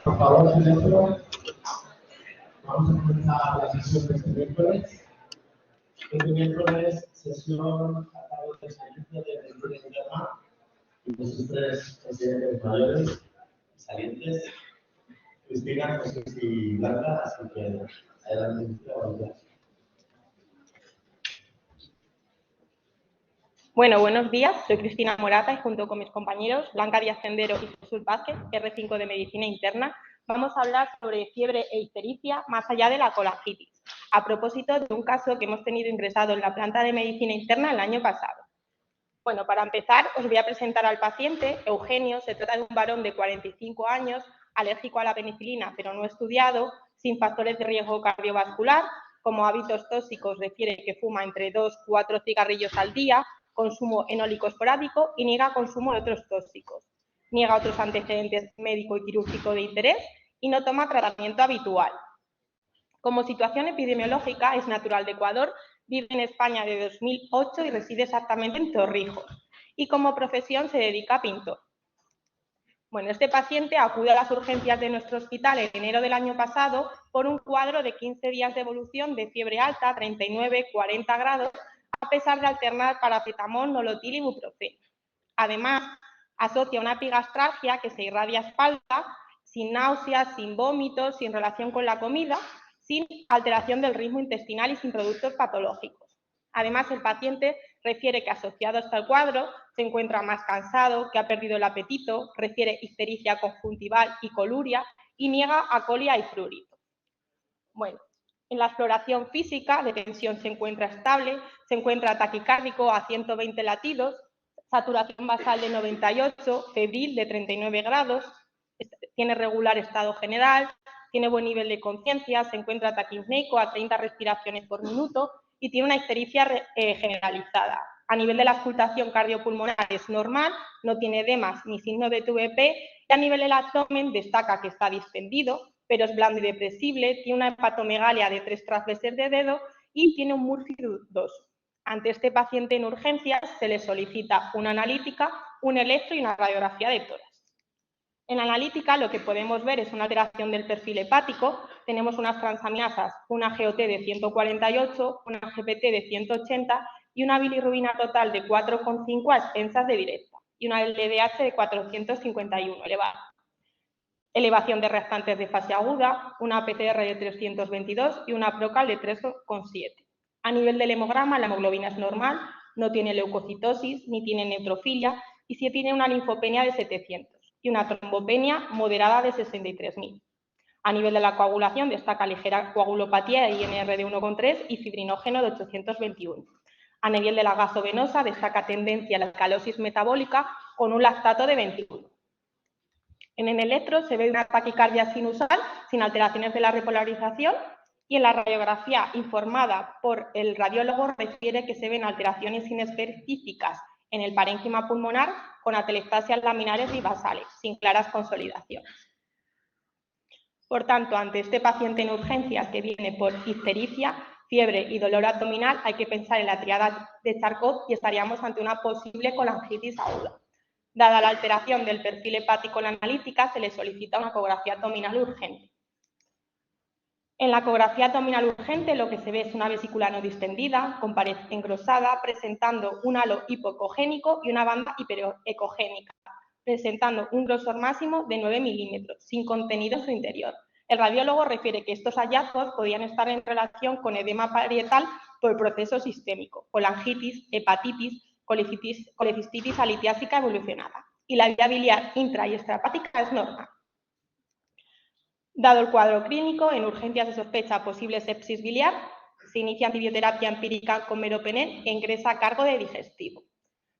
Por favor, silencio. Vamos a comenzar la sesión de este miércoles. Este miércoles, sesión a cargo de experiencia de medicina interna y de sus tres presidentes mayores salientes, Cristina, José y Blanca, así que adelante, Cristina. Bueno, buenos días. Soy Cristina Morata y junto con mis compañeros Blanca Díaz Sendero y Jesús Vázquez, R5 de Medicina Interna, vamos a hablar sobre fiebre e ictericia más allá de la colangitis, a propósito de un caso que hemos tenido ingresado en la planta de Medicina Interna el año pasado. Bueno, para empezar, os voy a presentar al paciente. Eugenio se trata de un varón de 45 años, alérgico a la penicilina, pero no estudiado, sin factores de riesgo cardiovascular. Como hábitos tóxicos refiere que fuma entre 2 y 4 cigarrillos al día, consumo enólico esporádico y niega consumo de otros tóxicos. Niega otros antecedentes médico y quirúrgico de interés y no toma tratamiento habitual. Como situación epidemiológica, es natural de Ecuador, vive en España desde 2008 y reside exactamente en Torrijos. Y como profesión se dedica a pintor. Bueno, este paciente acude a las urgencias de nuestro hospital en enero del año pasado por un cuadro de 15 días de evolución de fiebre alta, 39-40 grados, a pesar de alternar paracetamol, nolotil y ibuprofeno. Además, asocia una epigastralgia que se irradia a espalda, sin náuseas, sin vómitos, sin relación con la comida, sin alteración del ritmo intestinal y sin productos patológicos. Además, el paciente refiere que asociado a este cuadro se encuentra más cansado, que ha perdido el apetito, refiere ictericia conjuntival y coluria y niega a colia y prurito. Bueno, en la exploración física de tensión se encuentra estable, se encuentra taquicárdico a 120 latidos, saturación basal de 98, febril de 39 grados, tiene regular estado general, tiene buen nivel de conciencia, se encuentra taquipneico a 30 respiraciones por minuto y tiene una ictericia generalizada. A nivel de la auscultación cardiopulmonar es normal, no tiene edemas ni signo de TVP y a nivel del abdomen destaca que está distendido, pero es blando y depresible, tiene una hepatomegalia de 3 trasveses de dedo y tiene un MURCI dudoso. Ante este paciente en urgencias se le solicita una analítica, un electro y una radiografía de tórax. En la analítica lo que podemos ver es una alteración del perfil hepático, tenemos unas transaminasas, una GOT de 148, una GPT de 180 y una bilirrubina total de 4,5 a expensas de directa y una LDH de 451 elevada. Elevación de restantes de fase aguda, una PCR de 322 y una Procal de 3,7. A nivel del hemograma, la hemoglobina es normal, no tiene leucocitosis ni tiene neutrofilia y sí tiene una linfopenia de 700 y una trombopenia moderada de 63.000. A nivel de la coagulación destaca ligera coagulopatía de INR de 1,3 y fibrinógeno de 821. A nivel de la gasovenosa destaca tendencia a la alcalosis metabólica con un lactato de 21. En el electro se ve una taquicardia sinusal sin alteraciones de la repolarización y en la radiografía informada por el radiólogo refiere que se ven alteraciones inespecíficas en el parénquima pulmonar con atelectasias laminares y basales, sin claras consolidaciones. Por tanto, ante este paciente en urgencias que viene por ictericia, fiebre y dolor abdominal, hay que pensar en la triada de Charcot y estaríamos ante una posible colangitis aguda. Dada la alteración del perfil hepático en la analítica, se le solicita una ecografía abdominal urgente. En la ecografía abdominal urgente lo que se ve es una vesícula no distendida, con pared engrosada, presentando un halo hipoecogénico y una banda hiperecogénica, presentando un grosor máximo de 9 milímetros, sin contenido en su interior. El radiólogo refiere que estos hallazgos podían estar en relación con edema parietal por proceso sistémico, colangitis, hepatitis, colecistitis alitiásica evolucionada, y la vía biliar intra y extrahepática es normal. Dado el cuadro clínico, en urgencias se sospecha posible sepsis biliar, se inicia antibioterapia empírica con meropenem e ingresa a cargo de digestivo.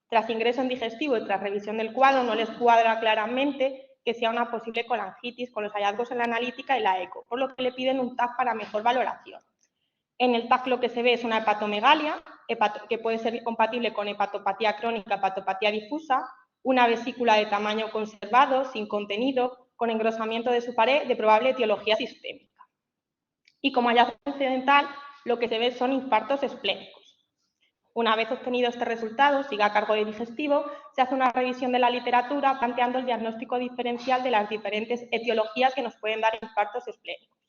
Tras ingreso en digestivo y tras revisión del cuadro, no les cuadra claramente que sea una posible colangitis con los hallazgos en la analítica y la eco, por lo que le piden un TAC para mejor valoración. En el TAC lo que se ve es una hepatomegalia, que puede ser compatible con hepatopatía crónica, hepatopatía difusa, una vesícula de tamaño conservado, sin contenido, con engrosamiento de su pared de probable etiología sistémica. Y como hallazgo incidental, lo que se ve son infartos esplénicos. Una vez obtenido este resultado, sigue a cargo de digestivo, se hace una revisión de la literatura planteando el diagnóstico diferencial de las diferentes etiologías que nos pueden dar infartos esplénicos.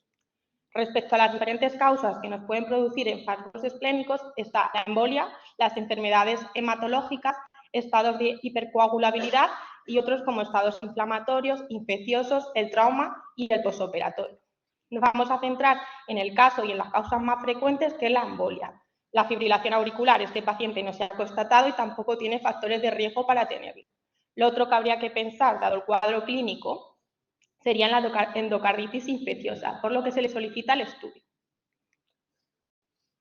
Respecto a las diferentes causas que nos pueden producir infartos esplénicos, está la embolia, las enfermedades hematológicas, estados de hipercoagulabilidad y otros como estados inflamatorios, infecciosos, el trauma y el posoperatorio. Nos vamos a centrar en el caso y en las causas más frecuentes, que es la embolia. La fibrilación auricular, este paciente no se ha constatado y tampoco tiene factores de riesgo para tenerlo. Lo otro que habría que pensar, dado el cuadro clínico, sería en la endocarditis infecciosa, por lo que se le solicita el estudio.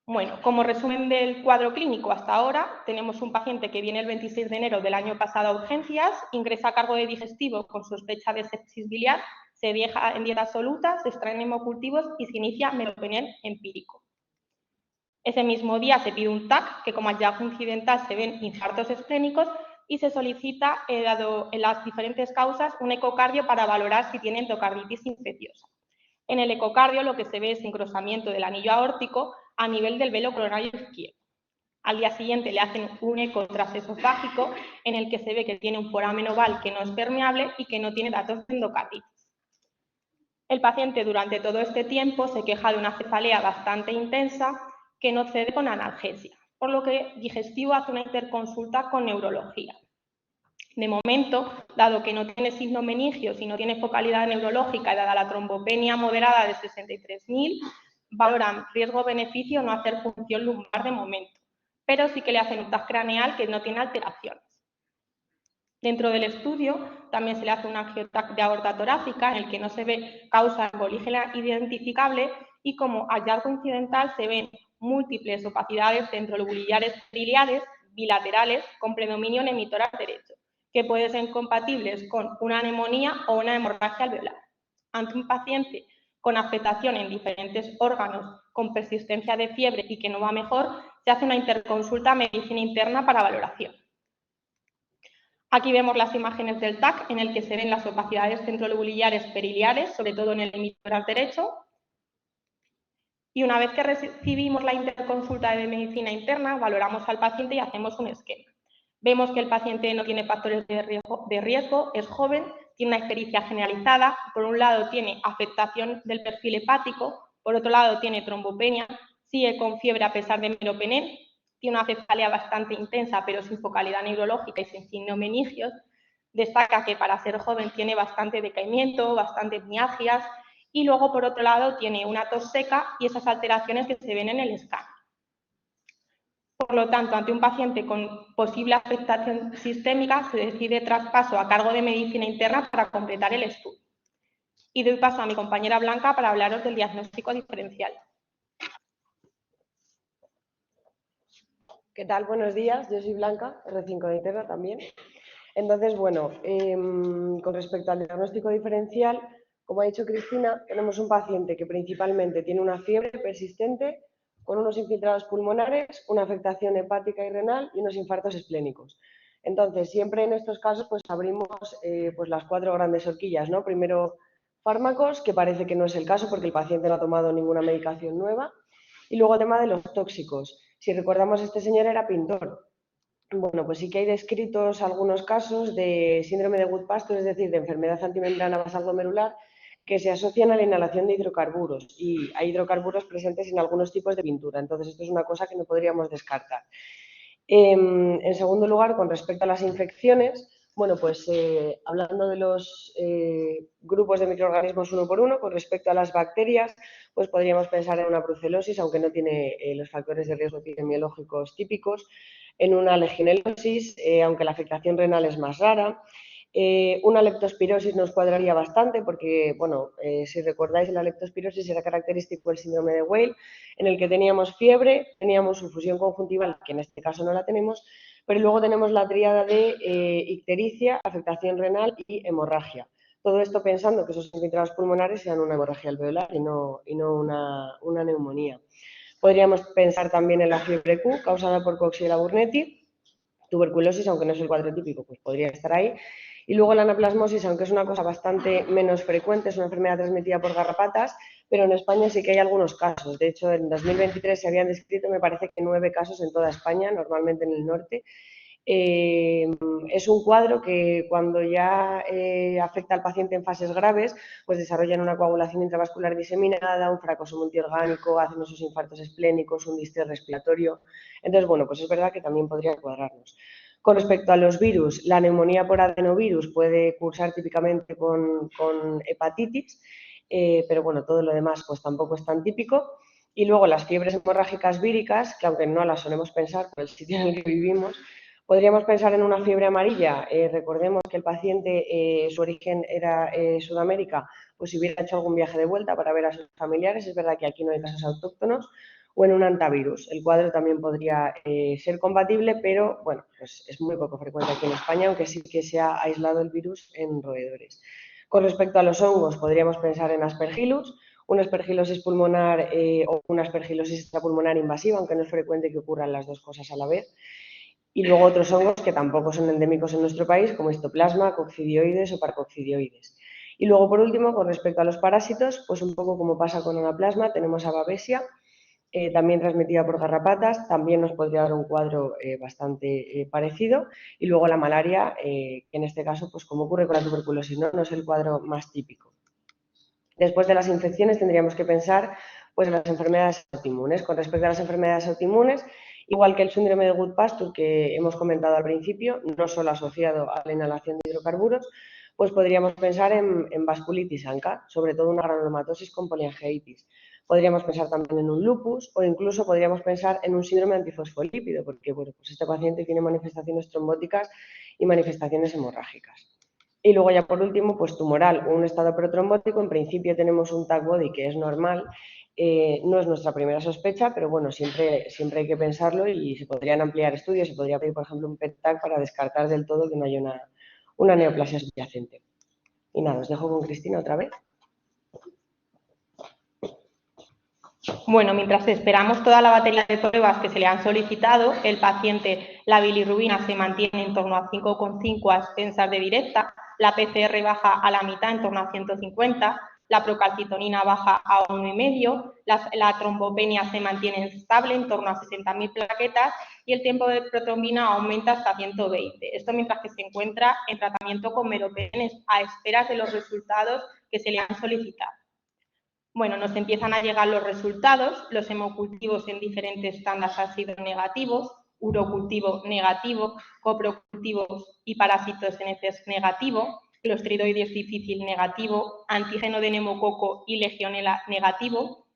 Bueno, como resumen del cuadro clínico hasta ahora, tenemos un paciente que viene el 26 de enero del año pasado a urgencias, ingresa a cargo de digestivo con sospecha de sepsis biliar, se deja en dieta absoluta, se extraen hemocultivos y se inicia meropenem empírico. Ese mismo día se pide un TAC, que como hallazgo incidental se ven infartos esplénicos, y se solicita, dado en las diferentes causas, un ecocardio para valorar si tiene endocarditis infecciosa. En el ecocardio lo que se ve es engrosamiento del anillo aórtico a nivel del velo coronario izquierdo. Al día siguiente le hacen un eco transesofágico en el que se ve que tiene un foramen oval que no es permeable y que no tiene datos de endocarditis. El paciente durante todo este tiempo se queja de una cefalea bastante intensa que no cede con analgesia, por lo que digestivo hace una interconsulta con neurología. De momento, dado que no tiene signo meningio y no tiene focalidad neurológica y dada la trombopenia moderada de 63.000, valoran riesgo-beneficio no hacer función lumbar de momento, pero sí que le hacen un TAC craneal que no tiene alteraciones. Dentro del estudio también se le hace un angiotac de aorta torácica en el que no se ve causa embolígena identificable y como hallazgo incidental se ven múltiples opacidades centrolobulillares periliares bilaterales con predominio en emitoras derecho, que pueden ser compatibles con una neumonía o una hemorragia alveolar. Ante un paciente con afectación en diferentes órganos, con persistencia de fiebre y que no va mejor, se hace una interconsulta a medicina interna para valoración. Aquí vemos las imágenes del TAC en el que se ven las opacidades centrolobulillares periliares, sobre todo en el emitoras derecho. Y una vez que recibimos la interconsulta de medicina interna, valoramos al paciente y hacemos un esquema. Vemos que el paciente no tiene factores de riesgo, es joven, tiene una ictericia generalizada, por un lado tiene afectación del perfil hepático, por otro lado tiene trombopenia, sigue con fiebre a pesar de meropenem, tiene una cefalea bastante intensa pero sin focalidad neurológica y sin signos meningios. Destaca que para ser joven tiene bastante decaimiento, bastantes mialgias y luego por otro lado tiene una tos seca y esas alteraciones que se ven en el escáner. Por lo tanto, ante un paciente con posible afectación sistémica, se decide traspaso a cargo de medicina interna para completar el estudio. Y doy paso a mi compañera Blanca para hablaros del diagnóstico diferencial. ¿Qué tal? Buenos días, yo soy Blanca, R5 de interna también. Entonces, bueno, con respecto al diagnóstico diferencial, como ha dicho Cristina, tenemos un paciente que principalmente tiene una fiebre persistente, con unos infiltrados pulmonares, una afectación hepática y renal y unos infartos esplénicos. Entonces, siempre en estos casos, pues abrimos pues las 4 grandes horquillas, ¿no? Primero, fármacos, que parece que no es el caso porque el paciente no ha tomado ninguna medicación nueva. Y luego el tema de los tóxicos. Si recordamos, este señor era pintor. Bueno, pues sí que hay descritos algunos casos de síndrome de Wood-Pastor, es decir, de enfermedad antimembrana basal glomerular, que se asocian a la inhalación de hidrocarburos y hay hidrocarburos presentes en algunos tipos de pintura. Entonces, esto es una cosa que no podríamos descartar. En segundo lugar, con respecto a las infecciones, bueno, pues hablando de los grupos de microorganismos uno por uno, con respecto a las bacterias, pues podríamos pensar en una brucelosis, aunque no tiene los factores de riesgo epidemiológicos típicos, en una legionelosis, aunque la afectación renal es más rara. Una leptospirosis nos cuadraría bastante porque, bueno, si recordáis, la leptospirosis era característico del síndrome de Weil, en el que teníamos fiebre, teníamos infusión conjuntival, que en este caso no la tenemos, pero luego tenemos la tríada de ictericia, afectación renal y hemorragia. Todo esto pensando que esos infiltrados pulmonares sean una hemorragia alveolar y no una neumonía. Podríamos pensar también en la fiebre Q, causada por Coxiella burnetii, tuberculosis, aunque no es el cuadro típico, pues podría estar ahí. Y luego la anaplasmosis, aunque es una cosa bastante menos frecuente, es una enfermedad transmitida por garrapatas, pero en España sí que hay algunos casos. De hecho, en 2023 se habían descrito, me parece que 9 casos en toda España, normalmente en el norte. Es un cuadro que cuando ya afecta al paciente en fases graves, pues desarrollan una coagulación intravascular diseminada, un fracaso multiorgánico, hacen esos infartos esplénicos, un distrés respiratorio. Entonces, bueno, pues es verdad que también podría cuadrarnos. Con respecto a los virus, la neumonía por adenovirus puede cursar típicamente con hepatitis, pero bueno, todo lo demás pues tampoco es tan típico. Y luego las fiebres hemorrágicas víricas, que aunque no las solemos pensar por el sitio en el que vivimos, podríamos pensar en una fiebre amarilla. Recordemos que el paciente, su origen era Sudamérica, pues si hubiera hecho algún viaje de vuelta para ver a sus familiares, es verdad que aquí no hay casos autóctonos, o en un antivirus. El cuadro también podría ser compatible, pero bueno, pues es muy poco frecuente aquí en España, aunque sí que se ha aislado el virus en roedores. Con respecto a los hongos, podríamos pensar en Aspergillus, una aspergilosis pulmonar o una aspergilosis extrapulmonar invasiva, aunque no es frecuente que ocurran las dos cosas a la vez. Y luego otros hongos que tampoco son endémicos en nuestro país, como histoplasma, coccidioides o parcoccidioides. Y luego, por último, con respecto a los parásitos, pues un poco como pasa con anaplasma, tenemos a Babesia, también transmitida por garrapatas, también nos podría dar un cuadro bastante parecido. Y luego la malaria, que en este caso, pues como ocurre con la tuberculosis, no es el cuadro más típico. Después de las infecciones tendríamos que pensar pues, en las enfermedades autoinmunes. Con respecto a las enfermedades autoinmunes, igual que el síndrome de Goodpasture que hemos comentado al principio, no solo asociado a la inhalación de hidrocarburos, pues podríamos pensar en vasculitis ANCA, sobre todo una granulomatosis con poliangeitis. Podríamos pensar también en un lupus o incluso podríamos pensar en un síndrome antifosfolípido, porque bueno, pues este paciente tiene manifestaciones trombóticas y manifestaciones hemorrágicas. Y luego ya por último, pues tumoral o un estado protrombótico, en principio tenemos un TAC body que es normal, no es nuestra primera sospecha, pero bueno, siempre hay que pensarlo y se podrían ampliar estudios, se podría pedir por ejemplo un PET-TAC para descartar del todo que no haya una neoplasia subyacente. Y nada, os dejo con Cristina otra vez. Bueno, mientras esperamos toda la batería de pruebas que se le han solicitado, el paciente, la bilirrubina se mantiene en torno a 5,5 a expensas de directa, la PCR baja a la mitad en torno a 150, la procalcitonina baja a 1,5, la trombopenia se mantiene estable en torno a 60.000 plaquetas y el tiempo de protrombina aumenta hasta 120. Esto mientras que se encuentra en tratamiento con meropenem a esperas de los resultados que se le han solicitado. Bueno, nos empiezan a llegar los resultados, los hemocultivos en diferentes tandas han sido negativos, urocultivo negativo, coprocultivos y parásitos en heces negativo, clostridoides difícil negativo, antígeno de neumococo y legionela negativo.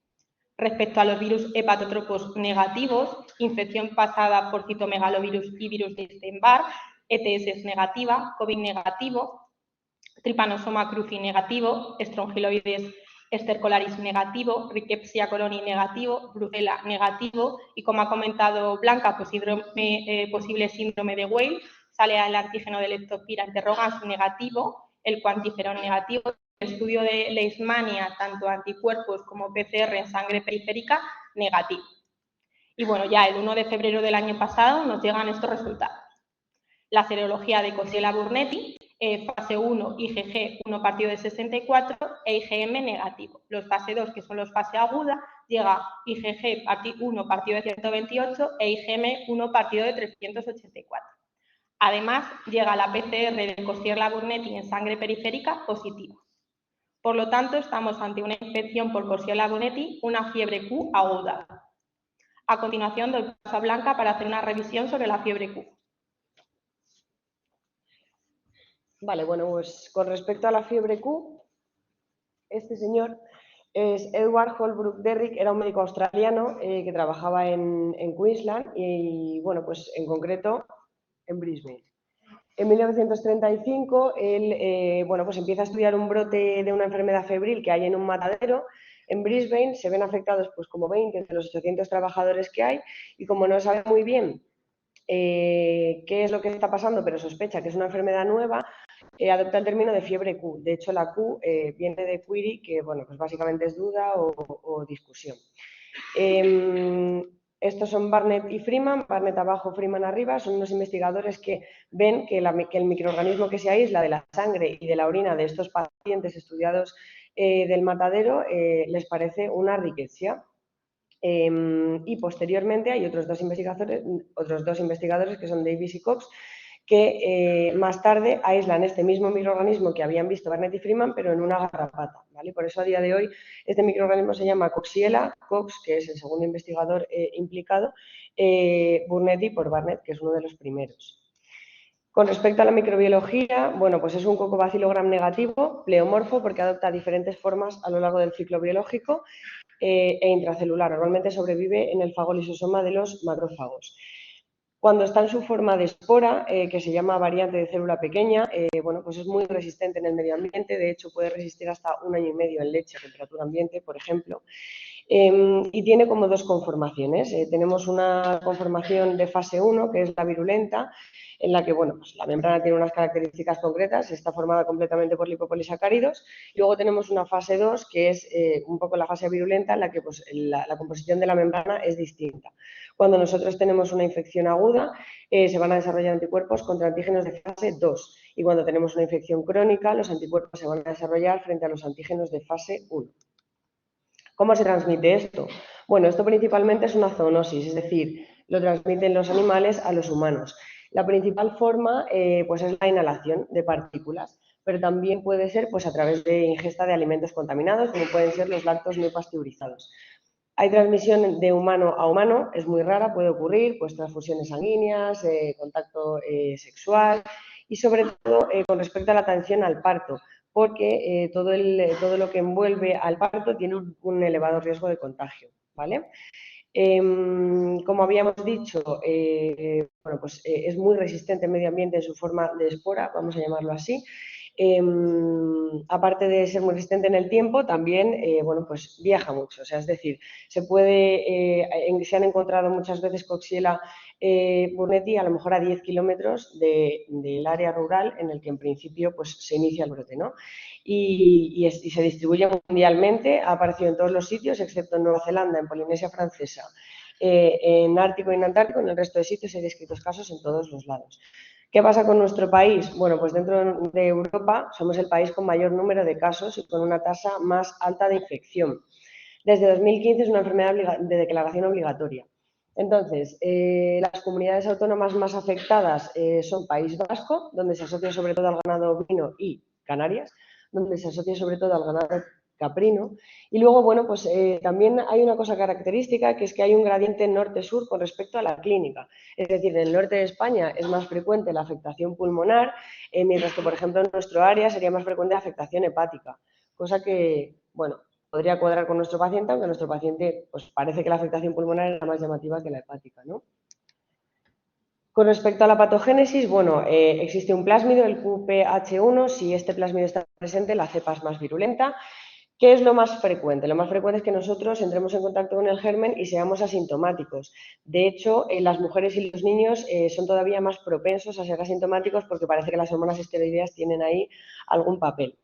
Respecto a los virus hepatotropos negativos, infección pasada por citomegalovirus y virus de Epstein-Barr, ETS negativa, COVID negativo, Trypanosoma cruzi negativo, estrongiloides estercolaris negativo, Rickettsia coloni negativo, Brucella negativo y, como ha comentado Blanca, pues posible síndrome de Weil, sale el antígeno de leptospira interrogans negativo, el cuantiferón negativo, el estudio de Leishmania, tanto anticuerpos como PCR en sangre periférica, negativo. Y bueno, ya el 1 de febrero del año pasado nos llegan estos resultados. La serología de Coxiella-Burnetti, fase 1 IgG 1 partido de 64 e IgM negativo. Los fase 2, que son los fase aguda, llega IgG 1 partido de 128 e IgM 1 partido de 384. Además, llega la PCR de Coxiella-Burnetti en sangre periférica positiva. Por lo tanto, estamos ante una infección por Coxiella-Burnetti, una fiebre Q aguda. A continuación, doy paso a Blanca para hacer una revisión sobre la fiebre Q. Vale, bueno, pues con respecto a la fiebre Q, este señor es Edward Holbrook Derrick, era un médico australiano que trabajaba en Queensland y, bueno, pues en concreto en Brisbane. En 1935 él bueno, pues empieza a estudiar un brote de una enfermedad febril que hay en un matadero en Brisbane. Se ven afectados pues como 20 de los 800 trabajadores que hay y como no sabe muy bien qué es lo que está pasando, pero sospecha que es una enfermedad nueva, adopta el término de fiebre Q. De hecho, la Q viene de query, que bueno, pues básicamente es duda o discusión. Estos son Barnett y Freeman, Barnett abajo, Freeman arriba, son unos investigadores que ven que el microorganismo que se aísla de la sangre y de la orina de estos pacientes estudiados del matadero les parece una riqueza. Y posteriormente hay otros dos investigadores que son Davis y Cox, que más tarde aíslan este mismo microorganismo que habían visto Barnett y Freeman, pero en una garrapata, ¿vale? Por eso a día de hoy este microorganismo se llama Coxiella, Cox, que es el segundo investigador implicado, Burnetti por Barnett, que es uno de los primeros. Con respecto a la microbiología, bueno, pues es un cocobacilo gram negativo, pleomorfo, porque adopta diferentes formas a lo largo del ciclo biológico e intracelular. Normalmente sobrevive en el fagolisosoma de los macrófagos. Cuando está en su forma de espora, que se llama variante de célula pequeña, bueno, pues es muy resistente en el medio ambiente, de hecho puede resistir hasta 1 año y medio en leche a temperatura ambiente, por ejemplo. Y tiene como dos conformaciones. Tenemos una conformación de fase 1, que es la virulenta, en la que bueno, pues la membrana tiene unas características concretas, está formada completamente por lipopolisacáridos. Y luego tenemos una fase 2, que es un poco la fase virulenta, en la que pues, la composición de la membrana es distinta. Cuando nosotros tenemos una infección aguda, se van a desarrollar anticuerpos contra antígenos de fase 2. Y cuando tenemos una infección crónica, los anticuerpos se van a desarrollar frente a los antígenos de fase 1. ¿Cómo se transmite esto? Bueno, esto principalmente es una zoonosis, es decir, lo transmiten los animales a los humanos. La principal forma pues es la inhalación de partículas, pero también puede ser pues, a través de ingesta de alimentos contaminados, como pueden ser los lácteos no pasteurizados. Hay transmisión de humano a humano, es muy rara, puede ocurrir, pues transfusiones sanguíneas, contacto sexual y sobre todo con respecto a la atención al parto, porque todo lo que envuelve al parto tiene un elevado riesgo de contagio, ¿vale? Como habíamos dicho, bueno, pues, es muy resistente al medio ambiente en su forma de espora, vamos a llamarlo así. Aparte de ser muy resistente en el tiempo, también bueno, pues viaja mucho. O sea, es decir, se han encontrado muchas veces Coxiella burnetii a lo mejor a 10 kilómetros del área rural en el que en principio pues, se inicia el brote, ¿no? Y se distribuye mundialmente, ha aparecido en todos los sitios, excepto en Nueva Zelanda, en Polinesia Francesa, en Ártico y en Antártico, en el resto de sitios hay descritos casos en todos los lados. ¿Qué pasa con nuestro país? Bueno, pues dentro de Europa somos el país con mayor número de casos y con una tasa más alta de infección. Desde 2015 es una enfermedad de declaración obligatoria. Entonces, las comunidades autónomas más afectadas son País Vasco, donde se asocia sobre todo al ganado ovino, y Canarias, donde se asocia sobre todo al ganado caprino. Y luego, bueno, pues también hay una cosa característica, que es que hay un gradiente norte-sur con respecto a la clínica. Es decir, en el norte de España es más frecuente la afectación pulmonar, mientras que, por ejemplo, en nuestro área sería más frecuente la afectación hepática, cosa que, bueno, podría cuadrar con nuestro paciente, aunque nuestro paciente pues, parece que la afectación pulmonar es más llamativa que la hepática, ¿no? Con respecto a la patogénesis, bueno, existe un plásmido, el QPH1, si este plásmido está presente, la cepa es más virulenta. ¿Qué es lo más frecuente? Lo más frecuente es que nosotros entremos en contacto con el germen y seamos asintomáticos. De hecho, las mujeres y los niños son todavía más propensos a ser asintomáticos porque parece que las hormonas esteroideas tienen ahí algún papel.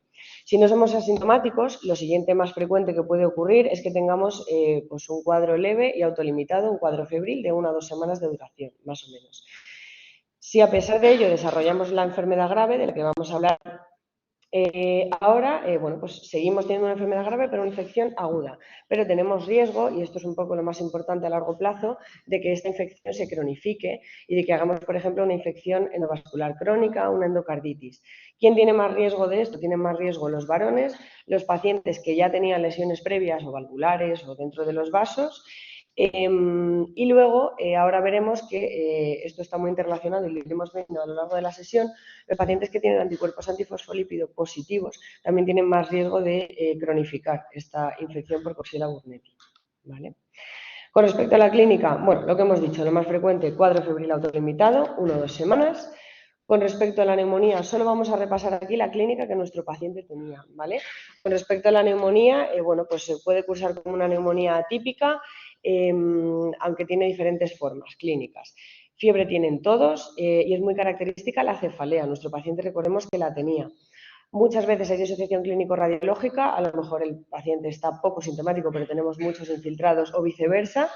Si no somos asintomáticos, lo siguiente más frecuente que puede ocurrir es que tengamos pues un cuadro leve y autolimitado, un cuadro febril de 1 a 2 semanas de duración, más o menos. Si a pesar de ello desarrollamos la enfermedad grave, de la que vamos a hablar ahora, bueno, pues seguimos teniendo una enfermedad grave, pero una infección aguda. Pero tenemos riesgo, y esto es un poco lo más importante a largo plazo, de que esta infección se cronifique y de que hagamos, por ejemplo, una infección endovascular crónica, una endocarditis. ¿Quién tiene más riesgo de esto? Tienen más riesgo los varones, los pacientes que ya tenían lesiones previas o valvulares o dentro de los vasos. Y luego, ahora veremos que esto está muy interrelacionado y lo iremos viendo a lo largo de la sesión. Los pacientes que tienen anticuerpos antifosfolípido positivos también tienen más riesgo de cronificar esta infección por Coxiella burnetii, ¿vale? Con respecto a la clínica, bueno, lo que hemos dicho, lo más frecuente, cuadro febril autolimitado, 1 o 2 semanas. Con respecto a la neumonía, solo vamos a repasar aquí la clínica que nuestro paciente tenía, ¿vale? Con respecto a la neumonía, bueno, pues se puede cursar como una neumonía atípica, aunque tiene diferentes formas clínicas. Fiebre tienen todos y es muy característica la cefalea. Nuestro paciente, recordemos que la tenía. Muchas veces hay disociación clínico-radiológica, a lo mejor el paciente está poco sintomático, pero tenemos muchos infiltrados o viceversa.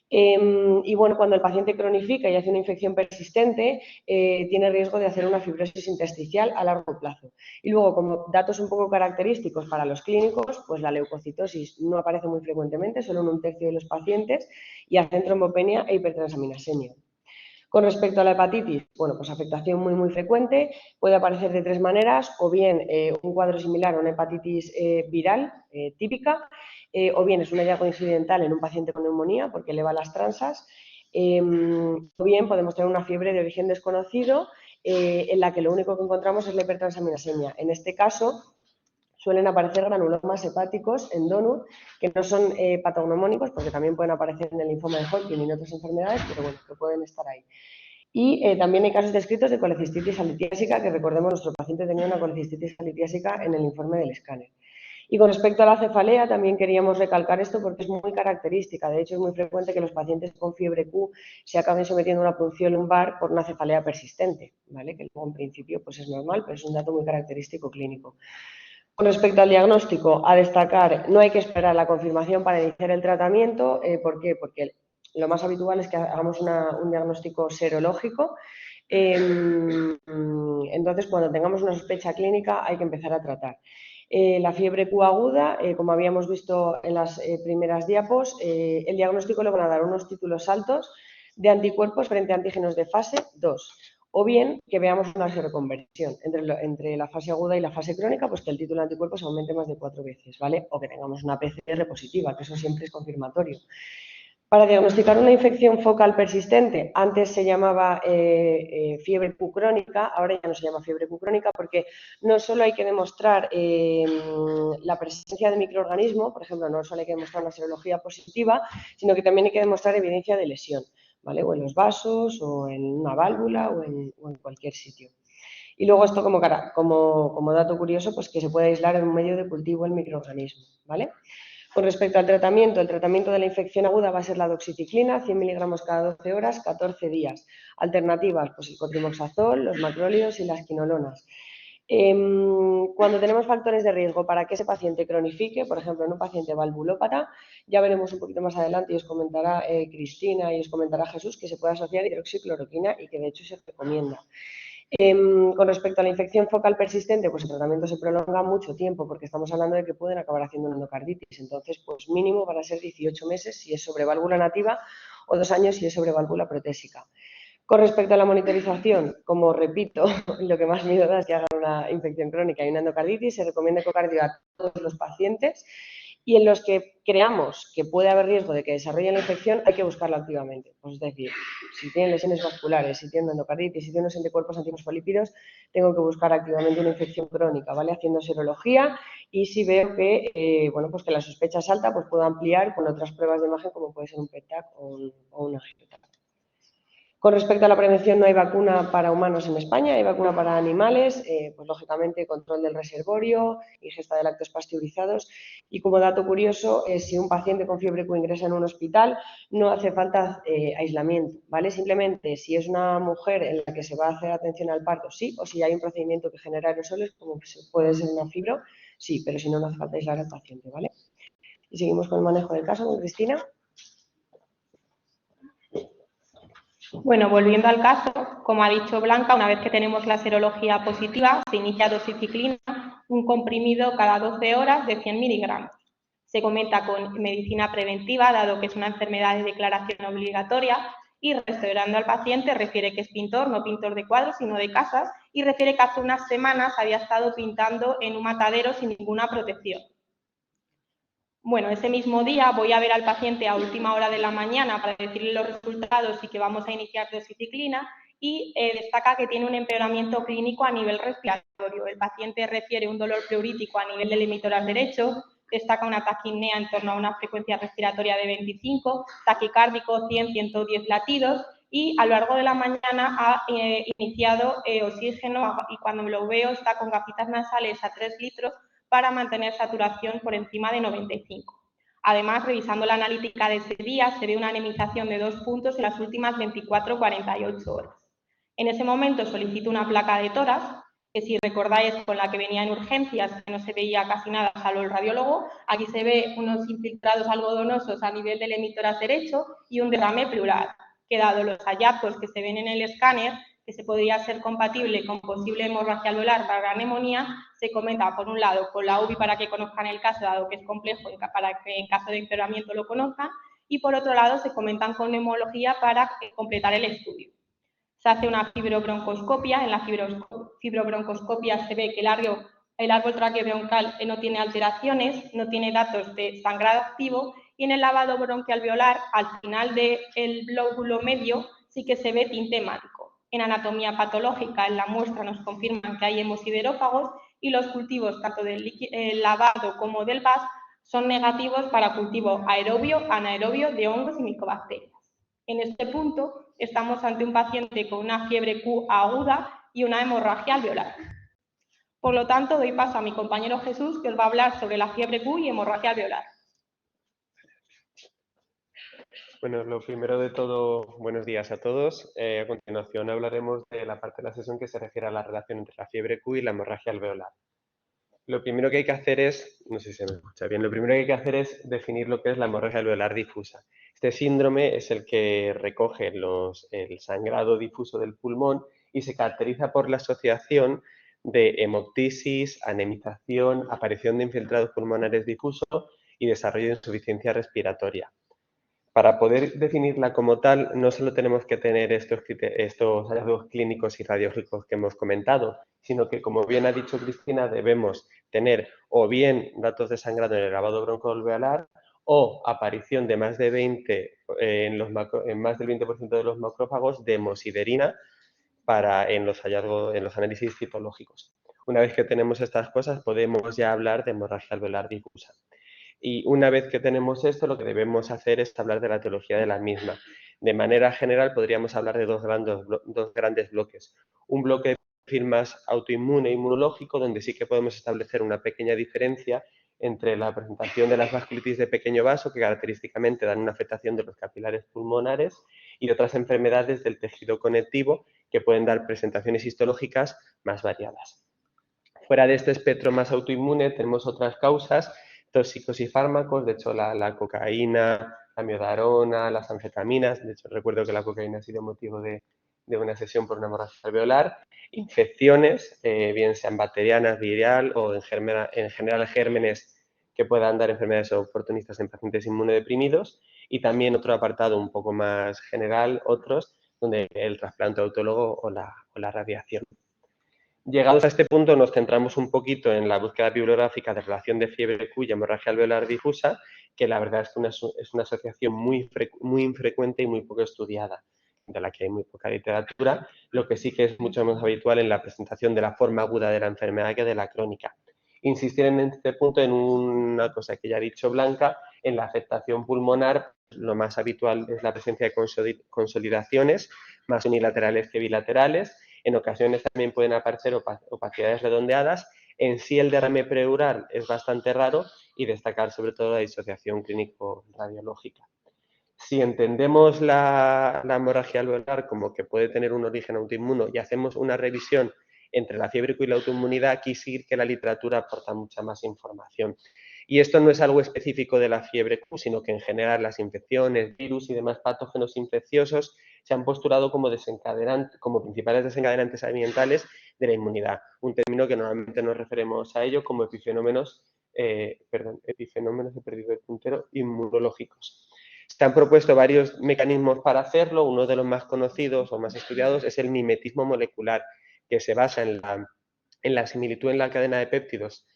Y bueno, cuando el paciente cronifica y hace una infección persistente, tiene riesgo de hacer una fibrosis intersticial a largo plazo. Y luego, como datos un poco característicos para los clínicos, pues la leucocitosis no aparece muy frecuentemente, solo en 1/3 de los pacientes, y hacen trombopenia e hipertransaminasemia. Con respecto a la hepatitis, bueno, pues afectación muy frecuente, puede aparecer de 3 maneras, o bien un cuadro similar a una hepatitis viral típica, o bien es un hallazgo incidental en un paciente con neumonía porque eleva las transas, o bien podemos tener una fiebre de origen desconocido en la que lo único que encontramos es la hipertransaminasemia. En este caso, suelen aparecer granulomas hepáticos en donut, que no son patognomónicos, porque también pueden aparecer en el linfoma de Hodgkin y en otras enfermedades, pero bueno, que pueden estar ahí. Y también hay casos descritos de colecistitis alitiásica, que recordemos, nuestro paciente tenía una colecistitis alitiásica en el informe del escáner. Y con respecto a la cefalea, también queríamos recalcar esto porque es muy característica. De hecho, es muy frecuente que los pacientes con fiebre Q se acaben sometiendo a una punción lumbar por una cefalea persistente, ¿vale? Que luego en principio pues es normal, pero es un dato muy característico clínico. Con respecto al diagnóstico, a destacar, no hay que esperar la confirmación para iniciar el tratamiento. ¿Por qué? Porque lo más habitual es que hagamos un diagnóstico serológico. Entonces, cuando tengamos una sospecha clínica, hay que empezar a tratar. La fiebre Q aguda, como habíamos visto en las primeras diapos, el diagnóstico le van a dar unos títulos altos de anticuerpos frente a antígenos de fase 2. O bien que veamos una seroconversión entre la fase aguda y la fase crónica, pues que el título de anticuerpos aumente más de 4 veces, ¿vale? O que tengamos una PCR positiva, que eso siempre es confirmatorio. Para diagnosticar una infección focal persistente, antes se llamaba fiebre Q crónica, ahora ya no se llama fiebre Q crónica porque no solo hay que demostrar la presencia de microorganismo, por ejemplo, no solo hay que demostrar una serología positiva, sino que también hay que demostrar evidencia de lesión, ¿vale? O en los vasos, o en una válvula, o en cualquier sitio. Y luego esto como dato curioso, pues que se puede aislar en un medio de cultivo el microorganismo, ¿vale? Con respecto al tratamiento, el tratamiento de la infección aguda va a ser la doxiciclina, 100 miligramos cada 12 horas, 14 días. Alternativas, pues el cotrimoxazol, los macrólidos y las quinolonas. Cuando tenemos factores de riesgo para que ese paciente cronifique, por ejemplo, en un paciente valvulópata, ya veremos un poquito más adelante y os comentará Cristina y os comentará Jesús que se puede asociar hidroxicloroquina y que de hecho se recomienda. Con respecto a la infección focal persistente, pues el tratamiento se prolonga mucho tiempo porque estamos hablando de que pueden acabar haciendo una endocarditis. Entonces, pues mínimo van a ser 18 meses si es sobre válvula nativa o 2 años si es sobre válvula protésica. Con respecto a la monitorización, como repito, lo que más miedo da es que hagan una infección crónica y una endocarditis, se recomienda ecocardio a todos los pacientes y en los que creamos que puede haber riesgo de que desarrollen la infección hay que buscarla activamente. Pues es decir, si tienen lesiones vasculares, si tienen endocarditis, si tienen unos anticuerpos antifosfolípidos, tengo que buscar activamente una infección crónica, ¿vale? Haciendo serología y si veo que, bueno, pues que la sospecha es alta, pues puedo ampliar con otras pruebas de imagen como puede ser un PET-TAC o una GPTAC. Con respecto a la prevención, no hay vacuna para humanos en España, hay vacuna para animales, pues lógicamente control del reservorio, ingesta de lácteos pasteurizados y como dato curioso, si un paciente con fiebre Q ingresa en un hospital, no hace falta aislamiento, ¿vale? Simplemente si es una mujer en la que se va a hacer atención al parto, sí, o si hay un procedimiento que genera aerosoles, como puede ser una fibro, sí, pero si no, no hace falta aislar al paciente, ¿vale? Y seguimos con el manejo del caso con Cristina. Bueno, volviendo al caso, como ha dicho Blanca, una vez que tenemos la serología positiva, se inicia doxiciclina, un comprimido cada 12 horas de 100 miligramos. Se comenta con medicina preventiva, dado que es una enfermedad de declaración obligatoria, y restaurando al paciente refiere que es pintor, no pintor de cuadros, sino de casas, y refiere que hace unas semanas había estado pintando en un matadero sin ninguna protección. Bueno, ese mismo día voy a ver al paciente a última hora de la mañana para decirle los resultados y que vamos a iniciar doxiciclina y destaca que tiene un empeoramiento clínico a nivel respiratorio. El paciente refiere un dolor pleurítico a nivel del emitoras derecho, destaca una taquipnea en torno a una frecuencia respiratoria de 25, taquicárdico 100-110 latidos y a lo largo de la mañana ha iniciado oxígeno y cuando lo veo está con gafitas nasales a 3 litros para mantener saturación por encima de 95. Además, revisando la analítica de ese día, se ve una anemización de 2 puntos en las últimas 24-48 horas. En ese momento solicito una placa de tórax que si recordáis con la que venía en urgencias, que no se veía casi nada salvo el radiólogo. Aquí se ve unos infiltrados algodonosos a nivel del emitoras derecho y un derrame pleural, que dado los hallazgos que se ven en el escáner, que se podría ser compatible con posible hemorragia alveolar para neumonía, se comenta por un lado con la UBI para que conozcan el caso, dado que es complejo, para que en caso de empeoramiento lo conozcan, y por otro lado se comentan con neumología para completar el estudio. Se hace una fibrobroncoscopia. En la fibrobroncoscopia se ve que el árbol traqueobroncal no tiene alteraciones, no tiene datos de sangrado activo, y en el lavado bronquialveolar, al final del lóbulo medio, sí que se ve tinte hemático. En anatomía patológica, en la muestra nos confirman que hay hemosiderófagos y los cultivos, tanto del lavado como del VAS, son negativos para cultivo aerobio, anaerobio de hongos y micobacterias. En este punto, estamos ante un paciente con una fiebre Q aguda y una hemorragia alveolar. Por lo tanto, doy paso a mi compañero Jesús, que os va a hablar sobre la fiebre Q y hemorragia alveolar. Bueno, lo primero de todo, buenos días a todos. A continuación hablaremos de la parte de la sesión que se refiere a la relación entre la fiebre Q y la hemorragia alveolar. Lo primero que hay que hacer es, no sé si se me escucha bien, lo primero que hay que hacer es definir lo que es la hemorragia alveolar difusa. Este síndrome es el que recoge el sangrado difuso del pulmón y se caracteriza por la asociación de hemoptisis, anemización, aparición de infiltrados pulmonares difusos y desarrollo de insuficiencia respiratoria. Para poder definirla como tal, no solo tenemos que tener estos hallazgos clínicos y radiológicos que hemos comentado, sino que, como bien ha dicho Cristina, debemos tener o bien datos de sangrado en el lavado broncoalveolar o aparición de más de 20 en más del 20% de los macrófagos de hemosiderina en los análisis citológicos. Una vez que tenemos estas cosas, podemos ya hablar de hemorragia alveolar difusa. Y una vez que tenemos esto, lo que debemos hacer es hablar de la etiología de la misma. De manera general, podríamos hablar de dos grandes bloques. Un bloque de perfil más autoinmune e inmunológico, donde sí que podemos establecer una pequeña diferencia entre la presentación de las vasculitis de pequeño vaso, que característicamente dan una afectación de los capilares pulmonares, y otras enfermedades del tejido conectivo que pueden dar presentaciones histológicas más variadas. Fuera de este espectro más autoinmune, tenemos otras causas, tóxicos y fármacos. De hecho, la cocaína, la miodarona, las anfetaminas. De hecho, recuerdo que la cocaína ha sido motivo de una sesión por una hemorragia alveolar. Infecciones, bien sean bacterianas, viral o en general gérmenes que puedan dar enfermedades oportunistas en pacientes inmunodeprimidos. Y también otro apartado un poco más general, otros, donde el trasplante autólogo o la radiación. Llegados a este punto, nos centramos un poquito en la búsqueda bibliográfica de relación de fiebre Q y hemorragia alveolar difusa, que la verdad es que es una asociación muy infrecuente y muy poco estudiada, de la que hay muy poca literatura, lo que sí que es mucho más habitual en la presentación de la forma aguda de la enfermedad que de la crónica. Insistir en este punto en una cosa que ya ha dicho Blanca, en la afectación pulmonar, lo más habitual es la presencia de consolidaciones, más unilaterales que bilaterales. En ocasiones también pueden aparecer opacidades redondeadas. En sí el derrame pleural es bastante raro y destacar sobre todo la disociación clínico-radiológica. Si entendemos la hemorragia alveolar como que puede tener un origen autoinmuno y hacemos una revisión entre la fiebre Q y la autoinmunidad, aquí sí que la literatura aporta mucha más información. Y esto no es algo específico de la fiebre Q, sino que en general las infecciones, virus y demás patógenos infecciosos se han postulado como principales desencadenantes ambientales de la inmunidad. Un término que normalmente nos referimos a ello como epifenómenos, he perdido el puntero, inmunológicos. Se han propuesto varios mecanismos para hacerlo. Uno de los más conocidos o más estudiados es el mimetismo molecular, que se basa en la similitud en la cadena de péptidos,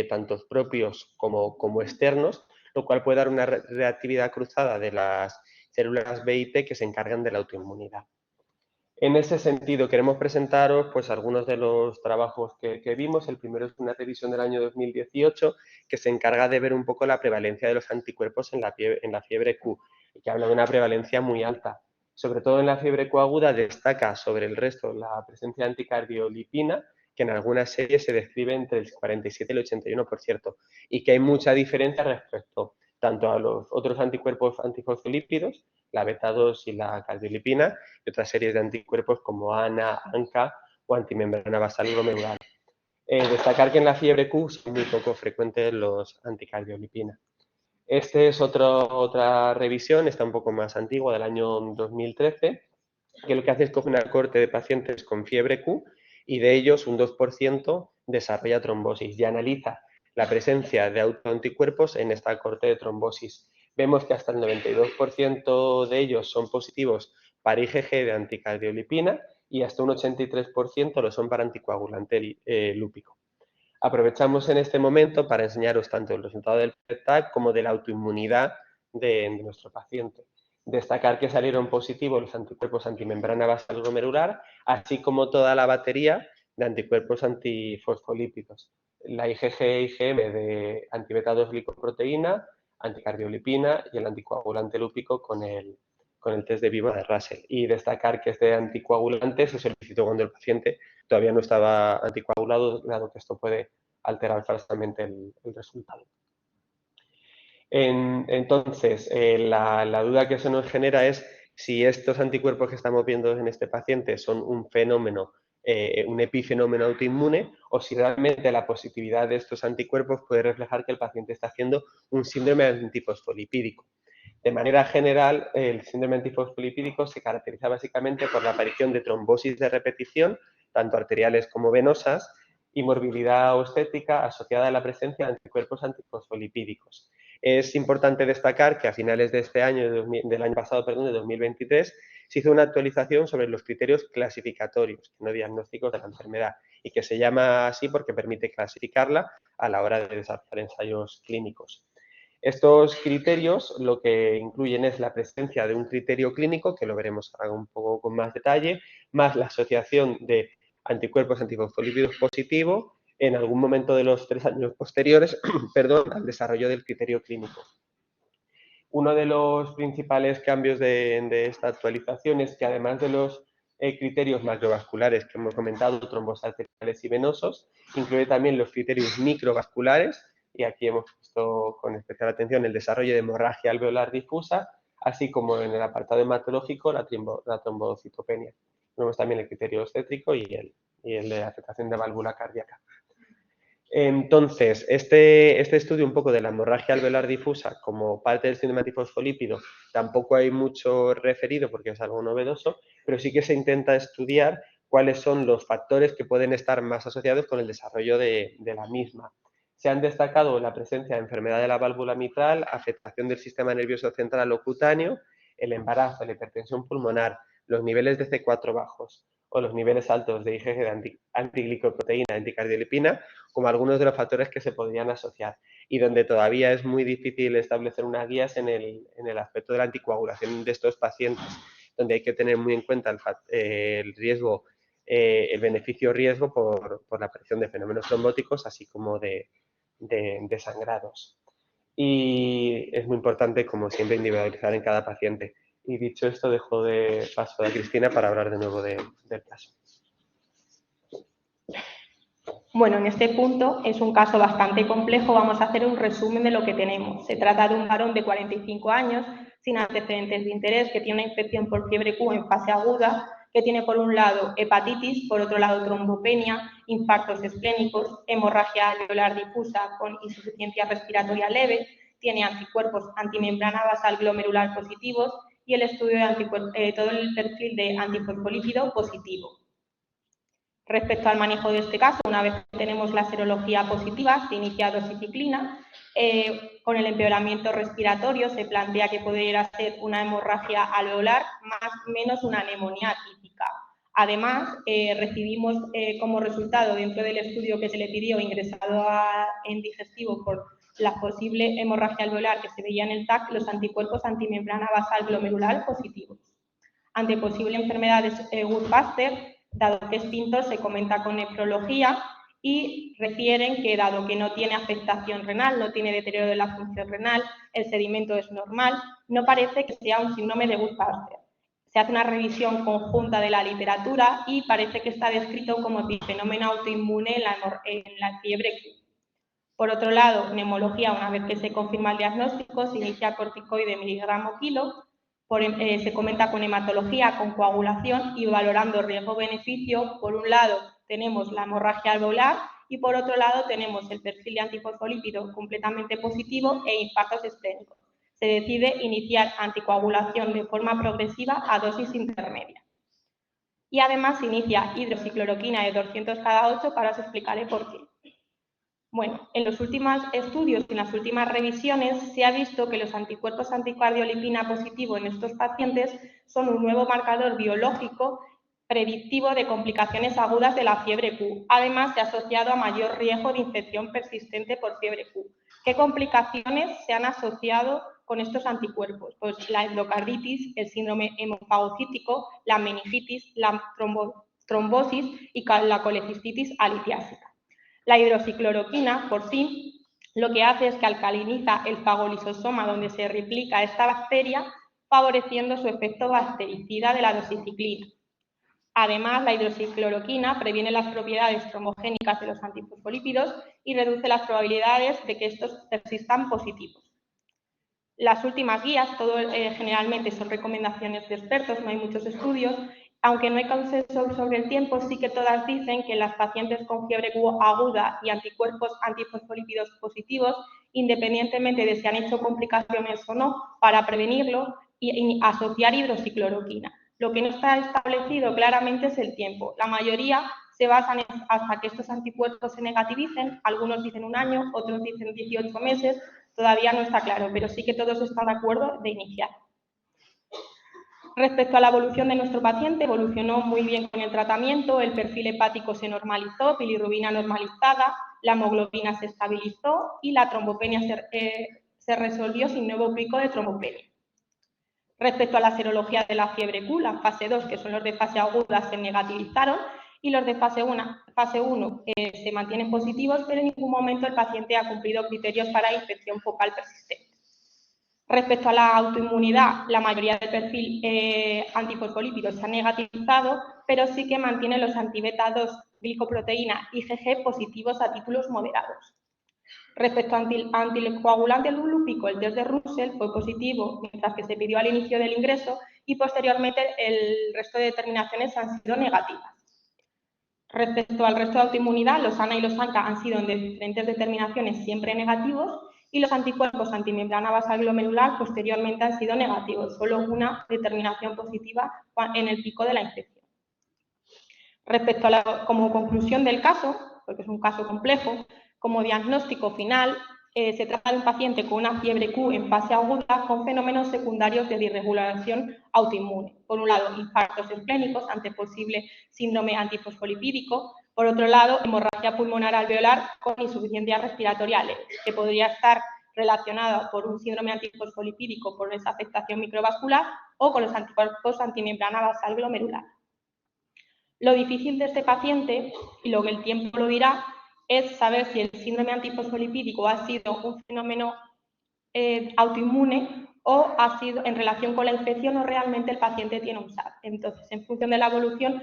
tanto propios como externos, lo cual puede dar una reactividad cruzada de las células B y T que se encargan de la autoinmunidad. En ese sentido, queremos presentaros pues, algunos de los trabajos que vimos. El primero es una revisión del año 2018 que se encarga de ver un poco la prevalencia de los anticuerpos en la fiebre Q, y que habla de una prevalencia muy alta. Sobre todo en la fiebre Q aguda destaca sobre el resto la presencia de anticardiolipina, que en algunas series se describe entre el 47 y el 81%, y que hay mucha diferencia respecto tanto a los otros anticuerpos antifosfolípidos, la beta 2 y la cardiolipina, y otras series de anticuerpos como ANA, ANCA o antimembrana basal glomerular. Destacar que en la fiebre Q son muy poco frecuentes los anticardiolipina. Esta es otra revisión, está un poco más antigua, del año 2013, que lo que hace es coger una cohorte de pacientes con fiebre Q y de ellos un 2% desarrolla trombosis y analiza la presencia de autoanticuerpos en esta cohorte de trombosis. Vemos que hasta el 92% de ellos son positivos para IgG de anticardiolipina y hasta un 83% lo son para anticoagulante lúpico. Aprovechamos en este momento para enseñaros tanto el resultado del PET-TAC como de la autoinmunidad de nuestro paciente. Destacar que salieron positivos los anticuerpos antimembrana basal glomerular, así como toda la batería de anticuerpos antifosfolípidos. La IgG e IgM de antibeta-2 glicoproteína, anticardiolipina y el anticoagulante lúpico con el test de Viva de Russell. Y destacar que este anticoagulante se solicitó cuando el paciente todavía no estaba anticoagulado, dado que esto puede alterar falsamente el resultado. Entonces, la duda que se nos genera es si estos anticuerpos que estamos viendo en este paciente son un fenómeno, un epifenómeno autoinmune, o si realmente la positividad de estos anticuerpos puede reflejar que el paciente está haciendo un síndrome antifosfolipídico. De manera general, el síndrome antifosfolipídico se caracteriza básicamente por la aparición de trombosis de repetición, tanto arteriales como venosas, y morbilidad obstétrica asociada a la presencia de anticuerpos antifosfolipídicos. Es importante destacar que a finales de este año, del año pasado, perdón, de 2023, se hizo una actualización sobre los criterios clasificatorios, no diagnósticos de la enfermedad, y que se llama así porque permite clasificarla a la hora de desarrollar ensayos clínicos. Estos criterios lo que incluyen es la presencia de un criterio clínico, que lo veremos ahora un poco con más detalle, más la asociación de anticuerpos antifosfolípidos positivos en algún momento de los 3 años posteriores perdón, al desarrollo del criterio clínico. Uno de los principales cambios de esta actualización es que además de los criterios macrovasculares que hemos comentado, trombos arteriales y venosos, incluye también los criterios microvasculares, y aquí hemos puesto con especial atención el desarrollo de hemorragia alveolar difusa, así como en el apartado hematológico la trombocitopenia. Tenemos también el criterio obstétrico y el de afectación de válvula cardíaca. Entonces, este estudio un poco de la hemorragia alveolar difusa como parte del síndrome antifosfolípido tampoco hay mucho referido porque es algo novedoso, pero sí que se intenta estudiar cuáles son los factores que pueden estar más asociados con el desarrollo de la misma. Se han destacado la presencia de enfermedad de la válvula mitral, afectación del sistema nervioso central o cutáneo, el embarazo, la hipertensión pulmonar, los niveles de C4 bajos o los niveles altos de IgG de antiglicoproteína, anticardiolipina, como algunos de los factores que se podrían asociar, y donde todavía es muy difícil establecer unas guías en el aspecto de la anticoagulación de estos pacientes, donde hay que tener muy en cuenta el riesgo, el beneficio-riesgo por la aparición de fenómenos trombóticos, así como de sangrados. Y es muy importante, como siempre, individualizar en cada paciente. Y dicho esto, dejo de paso a Cristina para hablar de nuevo del caso. Bueno, en este punto es un caso bastante complejo. Vamos a hacer un resumen de lo que tenemos. Se trata de un varón de 45 años, sin antecedentes de interés, que tiene una infección por fiebre Q en fase aguda, que tiene por un lado hepatitis, por otro lado trombopenia, infartos esplénicos, hemorragia alveolar difusa con insuficiencia respiratoria leve, tiene anticuerpos antimembrana basal glomerular positivos y el estudio de todo el perfil de antifosfolípido positivo. Respecto al manejo de este caso, una vez que tenemos la serología positiva, se inicia dosiciclina. Con el empeoramiento respiratorio se plantea que pudiera ser una hemorragia alveolar más menos una neumonía típica. Además, recibimos como resultado dentro del estudio que se le pidió ingresado en digestivo por la posible hemorragia alveolar que se veía en el TAC, los anticuerpos antimembrana basal glomerular positivos. Ante posible enfermedad de Wood-Baxter, dado que es pintor, se comenta con nefrología y refieren que, dado que no tiene afectación renal, no tiene deterioro de la función renal, el sedimento es normal, no parece que sea un síndrome de Wood-Baxter. Se hace una revisión conjunta de la literatura y parece que está descrito como fenómeno autoinmune en la fiebre Q. Por otro lado, neumología, una vez que se confirma el diagnóstico, se inicia corticoide miligramo kilo. Se comenta con hematología, con coagulación y valorando riesgo-beneficio. Por un lado tenemos la hemorragia alveolar y por otro lado tenemos el perfil de antifosfolípido completamente positivo e infartos esplénicos. Se decide iniciar anticoagulación de forma progresiva a dosis intermedia. Y además se inicia hidroxicloroquina de 200 cada 8, para os explicaré por qué. Bueno, en los últimos estudios y en las últimas revisiones se ha visto que los anticuerpos anticardiolipina positivo en estos pacientes son un nuevo marcador biológico predictivo de complicaciones agudas de la fiebre Q. Además, se ha asociado a mayor riesgo de infección persistente por fiebre Q. ¿Qué complicaciones se han asociado con estos anticuerpos? Pues la endocarditis, el síndrome hemofagocítico, la meningitis, la trombosis y la colecistitis alitiásica. La hidroxicloroquina, por sí, lo que hace es que alcaliniza el fagolisosoma donde se replica esta bacteria, favoreciendo su efecto bactericida de la doxiciclina. Además, la hidroxicloroquina previene las propiedades trombogénicas de los antifosfolípidos y reduce las probabilidades de que estos persistan positivos. Las últimas guías, generalmente son recomendaciones de expertos, no hay muchos estudios. Aunque no hay consenso sobre el tiempo, sí que todas dicen que en las pacientes con fiebre Q aguda y anticuerpos antifosfolípidos positivos, independientemente de si han hecho complicaciones o no, para prevenirlo y asociar hidroxicloroquina. Lo que no está establecido claramente es el tiempo. La mayoría se basan hasta que estos anticuerpos se negativicen, algunos dicen 1 año, otros dicen 18 meses, todavía no está claro, pero sí que todos están de acuerdo de iniciar. Respecto a la evolución de nuestro paciente, evolucionó muy bien con el tratamiento, el perfil hepático se normalizó, bilirrubina normalizada, la hemoglobina se estabilizó y la trombopenia se resolvió sin nuevo pico de trombopenia. Respecto a la serología de la fiebre Q, la fase 2, que son los de fase aguda, se negativizaron y los de fase 1 se mantienen positivos, pero en ningún momento el paciente ha cumplido criterios para infección focal persistente. Respecto a la autoinmunidad, la mayoría del perfil antifosfolípidos se ha negativizado, pero sí que mantiene los anti-beta 2 glicoproteína IgG positivos a títulos moderados. Respecto al anticoagulante lúpico, el test de Russell fue positivo, mientras que se pidió al inicio del ingreso, y posteriormente el resto de determinaciones han sido negativas. Respecto al resto de autoinmunidad, los ANA y los ANCA han sido en diferentes determinaciones siempre negativos, y los anticuerpos antimembrana basal glomerular posteriormente han sido negativos, solo una determinación positiva en el pico de la infección. Respecto a como conclusión del caso, porque es un caso complejo, como diagnóstico final, se trata de un paciente con una fiebre Q en fase aguda con fenómenos secundarios de disregulación autoinmune. Por un lado, infartos esplénicos ante posible síndrome antifosfolipídico. Por otro lado, hemorragia pulmonar alveolar con insuficiencia respiratoria leve, que podría estar relacionada por un síndrome antifosfolipídico por esa afectación microvascular o con los anticuerpos antimembrana basal glomerular. Lo difícil de este paciente, y lo que el tiempo lo dirá, es saber si el síndrome antifosfolipídico ha sido un fenómeno autoinmune o ha sido en relación con la infección o realmente el paciente tiene un SAD. Entonces, en función de la evolución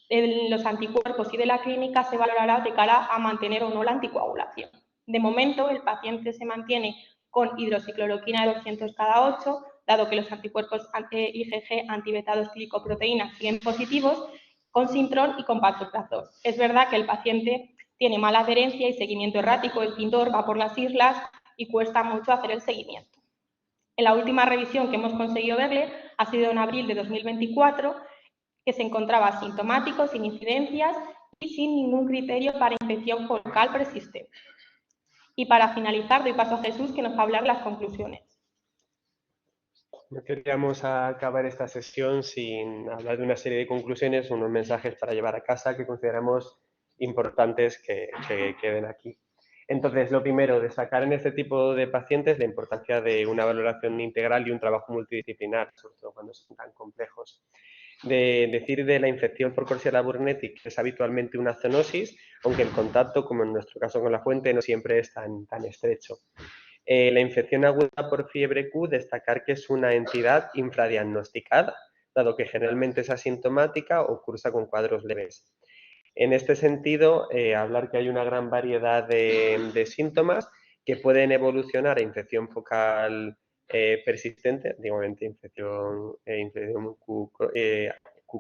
de los anticuerpos y de la clínica, se valorará de cara a mantener o no la anticoagulación. De momento, el paciente se mantiene con hidroxicloroquina de 200 cada 8, dado que los anticuerpos IgG anti-beta 2 glicoproteínas siguen positivos, con Sintrom y con pantoprazol. Es verdad que el paciente tiene mala adherencia y seguimiento errático, el pintor va por las islas y cuesta mucho hacer el seguimiento. En la última revisión que hemos conseguido verle ha sido en abril de 2024, que se encontraba asintomático, sin incidencias y sin ningún criterio para infección focal persistente. Y para finalizar, doy paso a Jesús, que nos va a hablar las conclusiones. No queríamos acabar esta sesión sin hablar de una serie de conclusiones, unos mensajes para llevar a casa que consideramos importantes que queden aquí. Entonces, lo primero, destacar en este tipo de pacientes la importancia de una valoración integral y un trabajo multidisciplinar, sobre todo cuando son tan complejos. De decir de la infección por Coxiella burnetii, que es habitualmente una zoonosis, aunque el contacto, como en nuestro caso con la fuente, no siempre es tan estrecho. La infección aguda por fiebre Q, destacar que es una entidad infradiagnosticada, dado que generalmente es asintomática o cursa con cuadros leves. En este sentido, hablar que hay una gran variedad de síntomas que pueden evolucionar a infección focal persistente, antiguamente infección Q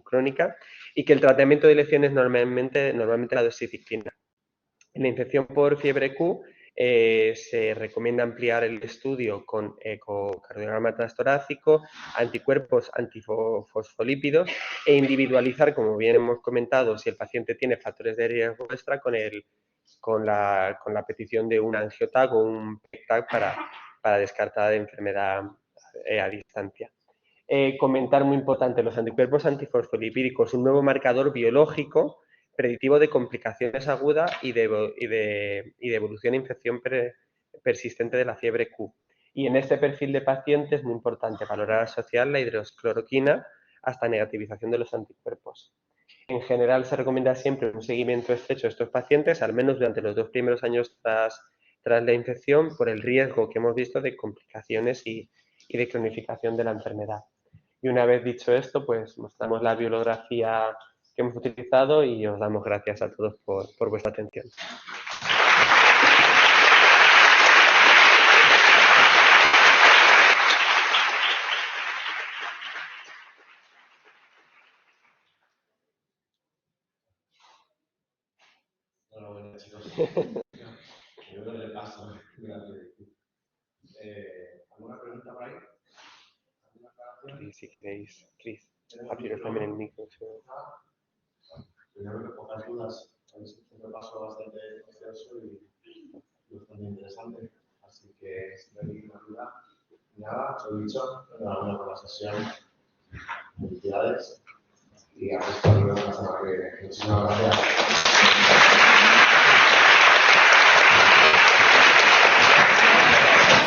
crónica, y que el tratamiento de lesiones normalmente la doxiciclina. En la infección por fiebre Q se recomienda ampliar el estudio con ecocardiograma transtorácico, anticuerpos antifosfolípidos e individualizar, como bien hemos comentado, si el paciente tiene factores de riesgo extra con la petición de un AngioTag o un PEC-TAG para descartar enfermedad a distancia. Comentar muy importante, los anticuerpos antifosfolipídicos, un nuevo marcador biológico predictivo de complicaciones agudas y de evolución de infección persistente de la fiebre Q. Y en este perfil de pacientes es muy importante valorar asociar la hidroxicloroquina hasta negativización de los anticuerpos. En general se recomienda siempre un seguimiento estrecho de estos pacientes, al menos durante los 2 primeros años tras la infección, por el riesgo que hemos visto de complicaciones y de cronificación de la enfermedad. Y una vez dicho esto, pues mostramos la bibliografía que hemos utilizado y os damos gracias a todos por vuestra atención. Bueno, chicos, yo le paso. ¿Alguna pregunta por ahí? ¿Alguna aclaración? Si queréis, Cris, abriros también el micro. Primero que pocas dudas, habéis hecho un repaso bastante extenso y bastante interesante, así que si no hay ninguna duda, nada, os he dicho, enhorabuena por la sesión, felicidades y hasta luego la semana que viene. Muchísimas gracias.